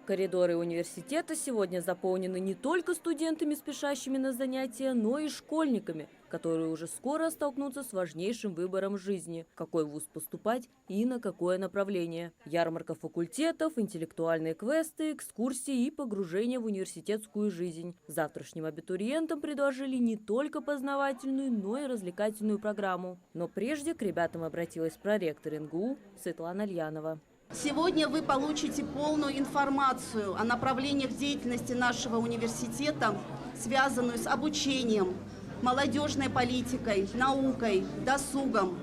Коридоры университета сегодня заполнены не только студентами, спешащими на занятия, но и школьниками, которые уже скоро столкнутся с важнейшим выбором жизни – в какой вуз поступать и на какое направление. Ярмарка факультетов, интеллектуальные квесты, экскурсии и погружение в университетскую жизнь. Завтрашним абитуриентам предложили не только познавательную, но и развлекательную программу. Но прежде к ребятам обратилась проректор НГУ Светлана Альянова. Сегодня вы получите полную информацию о направлениях деятельности нашего университета, связанную с обучением, молодежной политикой, наукой, досугом.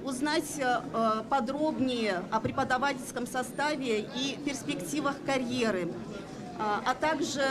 Узнать подробнее о преподавательском составе и перспективах карьеры, а также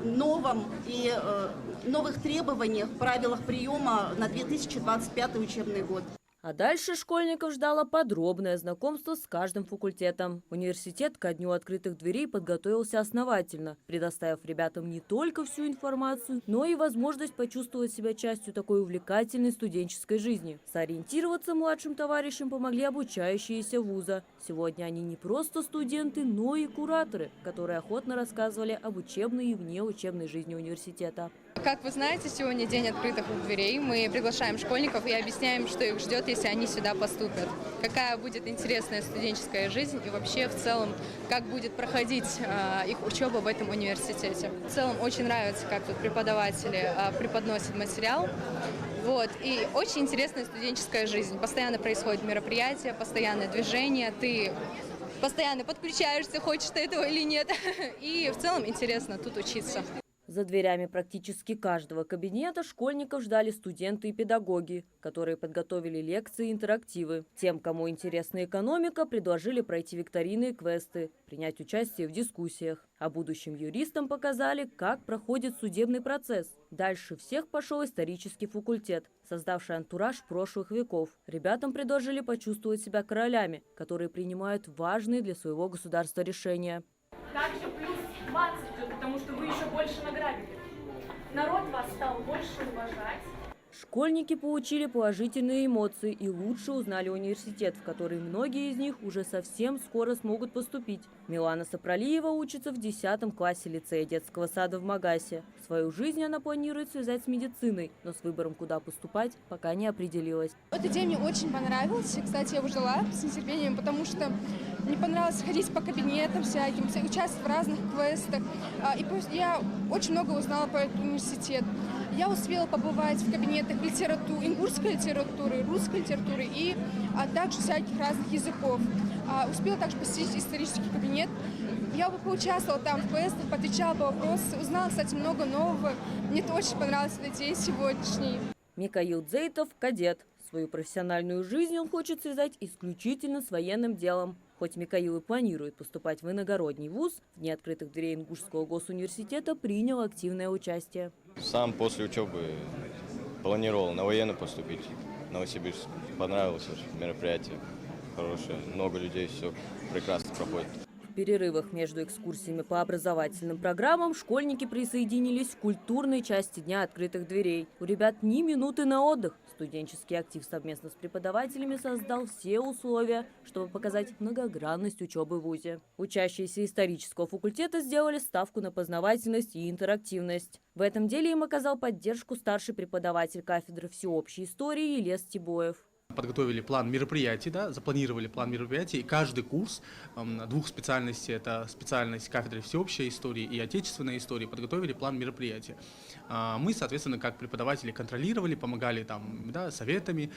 новых требованиях, правилах приема на 2025 учебный год. А дальше школьников ждало подробное знакомство с каждым факультетом. Университет ко дню открытых дверей подготовился основательно, предоставив ребятам не только всю информацию, но и возможность почувствовать себя частью такой увлекательной студенческой жизни. Сориентироваться младшим товарищам помогли обучающиеся вуза. Сегодня они не просто студенты, но и кураторы, которые охотно рассказывали об учебной и внеучебной жизни университета. Как вы знаете, сегодня день открытых дверей. Мы приглашаем школьников и объясняем, что их ждет, если они сюда поступят. Какая будет интересная студенческая жизнь и вообще в целом, как будет проходить их учеба в этом университете. В целом очень нравится, как тут преподаватели преподносят материал. И очень интересная студенческая жизнь. Постоянно происходят мероприятия, постоянное движение. Ты постоянно подключаешься, хочешь ты этого или нет. И в целом интересно тут учиться. За дверями практически каждого кабинета школьников ждали студенты и педагоги, которые подготовили лекции и интерактивы. Тем, кому интересна экономика, предложили пройти викторины и квесты, принять участие в дискуссиях. А будущим юристам показали, как проходит судебный процесс. Дальше всех пошел исторический факультет, создавший антураж прошлых веков. Ребятам предложили почувствовать себя королями, которые принимают важные для своего государства решения. Также плюс 20 идет, потому что вы еще больше награбили. Народ вас стал больше уважать. Школьники получили положительные эмоции и лучше узнали университет, в который многие из них уже совсем скоро смогут поступить. Милана Сапролиева учится в 10 классе лицея детского сада в Магасе. Свою жизнь она планирует связать с медициной, но с выбором, куда поступать, пока не определилась. Этот день мне очень понравился. Кстати, я его ждала с нетерпением, потому что мне понравилось ходить по кабинетам всяким, участвовать в разных квестах. И я очень много узнала про этот университет. Я успела побывать в кабинетах литературы, ингушской литературы, русской литературы а также всяких разных языков. Успела также посетить исторический кабинет. Я поучаствовала там в квестах, отвечала по вопросам, узнала, кстати, много нового. Мне это очень понравился этот день сегодняшний. Микаил Дзейтов – кадет. Свою профессиональную жизнь он хочет связать исключительно с военным делом. Хоть Микаил и планирует поступать в иногородний вуз, в дни открытых дверей Ингушского госуниверситета принял активное участие. Сам после учебы планировал на военный поступить в Новосибирск. Понравилось мероприятие, хорошее, много людей, все прекрасно проходит. В перерывах между экскурсиями по образовательным программам школьники присоединились к культурной части Дня открытых дверей. У ребят ни минуты на отдых. Студенческий актив совместно с преподавателями создал все условия, чтобы показать многогранность учебы в вузе. Учащиеся исторического факультета сделали ставку на познавательность и интерактивность. В этом деле им оказал поддержку старший преподаватель кафедры всеобщей истории Елес Тибоев. Подготовили план мероприятий, запланировали план мероприятий, и каждый курс двух специальностей, это специальность кафедры всеобщей истории и отечественной истории, подготовили план мероприятий. Мы, соответственно, как преподаватели контролировали, помогали советами,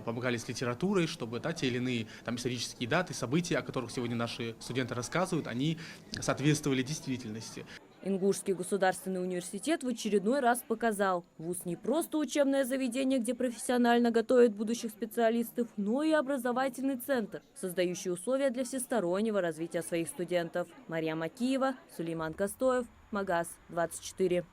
помогали с литературой, чтобы те или иные исторические даты, события, о которых сегодня наши студенты рассказывают, они соответствовали действительности. Ингушский государственный университет в очередной раз показал, вуз не просто учебное заведение, где профессионально готовят будущих специалистов, но и образовательный центр, создающий условия для всестороннего развития своих студентов. Мария Макиева, Сулейман Костоев, Магас, 24.